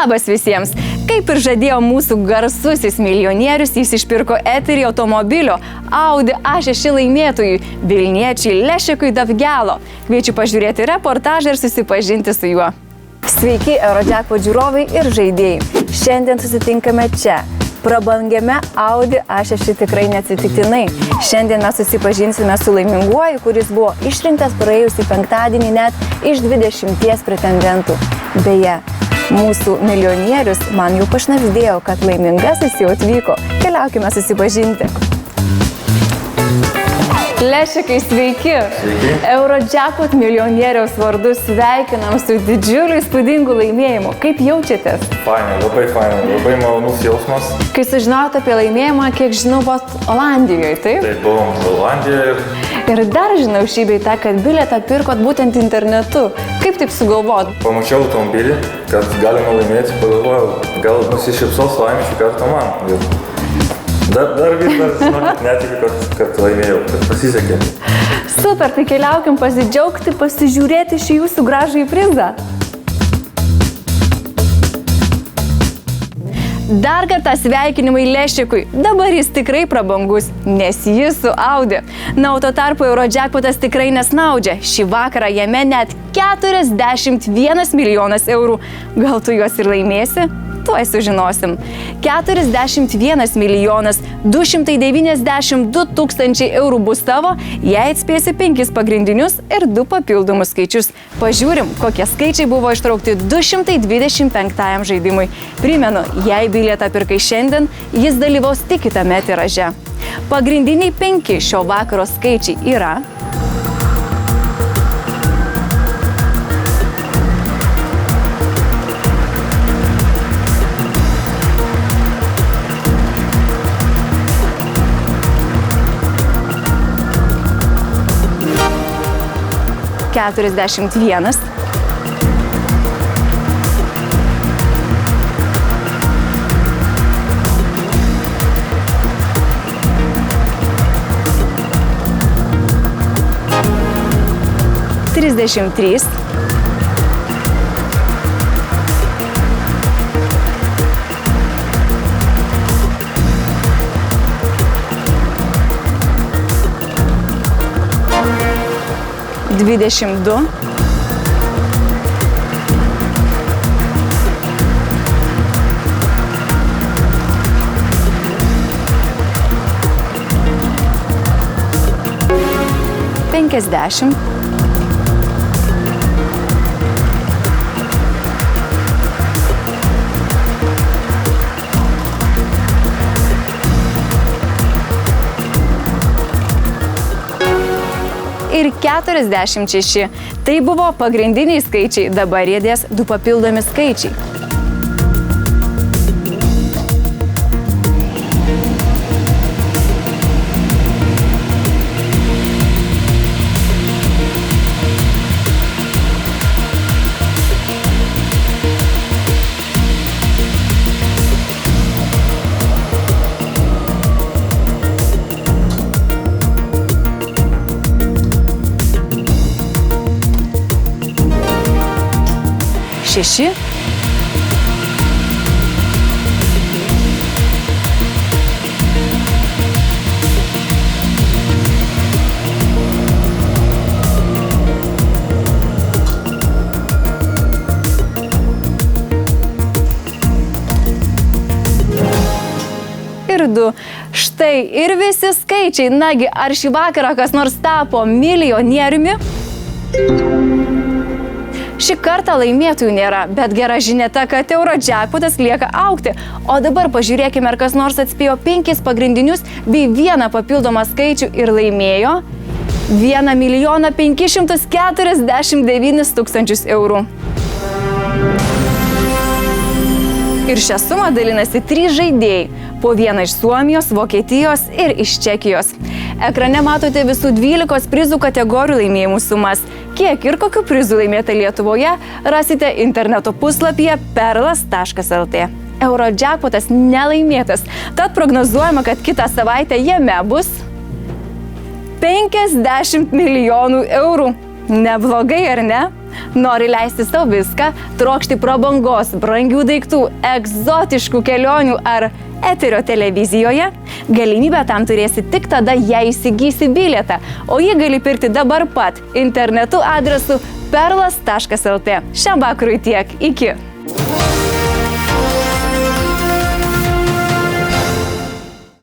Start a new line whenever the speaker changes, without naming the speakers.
Labas visiems! Kaip ir žadėjo mūsų garsusis milijonierius, jis išpirko eterį automobilio Audi A6 laimėtojui vilniečiai Lešekui Davgelo. Kviečiu pažiūrėti reportažą ir susipažinti su juo. Sveiki Eurojackpot žiūrovai ir žaidėjai. Šiandien susitinkame čia, prabangiame Audi A6 tikrai neatsitiktinai. Šiandien mes susipažinsime su laiminguoju, kuris buvo išrinktas praėjusį penktadienį net iš 20 pretendentų. Beje, mūsų milijonierius man jau pašnabždėjo, kad laimingasis jau atvyko. Keliaukime susipažinti. Lešekai, sveiki!
Sveiki!
Eurojackpot milijonieriaus vardu sveikinam su didžiuliu įspūdingu laimėjimu. Kaip jaučiatės?
Fainai, labai malonus jausmas.
Kai sužinojote apie laimėjimą, kiek žinau, buvot Olandijoje, taip?
Taip, buvom Olandijoje.
Ir dar žinau šį bei tą, kad bilietą pirkot būtent internetu. Kaip taip sugalvot?
Pamačiau automobilį, kad galima laimėti, pagalvojau, gal nusišypsos laimė šį kartą man. Dar žinokit, netikiu, kad laimėjau, kad pasisekė.
Super, tai keliaukim pasidžiaugti, pasižiūrėti šį jūsų gražų į prizą. Dar kartą sveikinimai Lešekui. Dabar jis tikrai prabangus, nes jis su Audi. Na, o tuo tarpu Eurojackpotas tikrai nesnaudžia. Šį vakarą jame net 41 milijonas eurų. Gal tu juos ir laimėsi? Tuoj sužinosim. 41 milijonas 292 tūkstančiai eurų bus tavo, jei atspėsi 5 pagrindinius ir 2 papildomus skaičius. Pažiūrim, kokie skaičiai buvo ištraukti 225 žaidimui. Primenu, jei bilietą pirkai šiandien, jis dalyvaus tik kitame tiraže. Pagrindiniai 5 šio vakaro skaičiai yra 41, 33, 22, 50, 46. Tai buvo pagrindiniai skaičiai, dabar riedės 2 papildomi skaičiai. Šeši. Ir 2. Štai ir visi skaičiai. Nagi, ar šį vakarą kas nors tapo milijonieriumi? Šį kartą laimėtojų nėra, bet gera žinia ta, kad Eurojackpotas lieka augti. O dabar pažiūrėkime, ar kas nors atspėjo 5 pagrindinius bei 1 papildomą skaičių ir laimėjo 1 549 000 eurų. Ir šią sumą dalinasi 3 žaidėjai, po 1 iš Suomijos, Vokietijos ir iš Čekijos. Ekrane matote visų 12 prizų kategorijų laimėjimų sumas. Kiek ir kokių prizų laimėta Lietuvoje, rasite interneto puslapyje perlas.lt. Eurojackpotas nelaimėtas, tad prognozuojama, kad kitą savaitę jame bus 50 milijonų eurų. Neblogai, ar ne? Nori leisti savo viską, trokšti prabangos, brangių daiktų, egzotiškų kelionių ar eterio televizijoje? Galimybę tam turėsi tik tada, jei įsigysi bilietą, o jį gali pirkti dabar pat internetu adresu perlas.lt. Šiam vakarui tiek. Iki.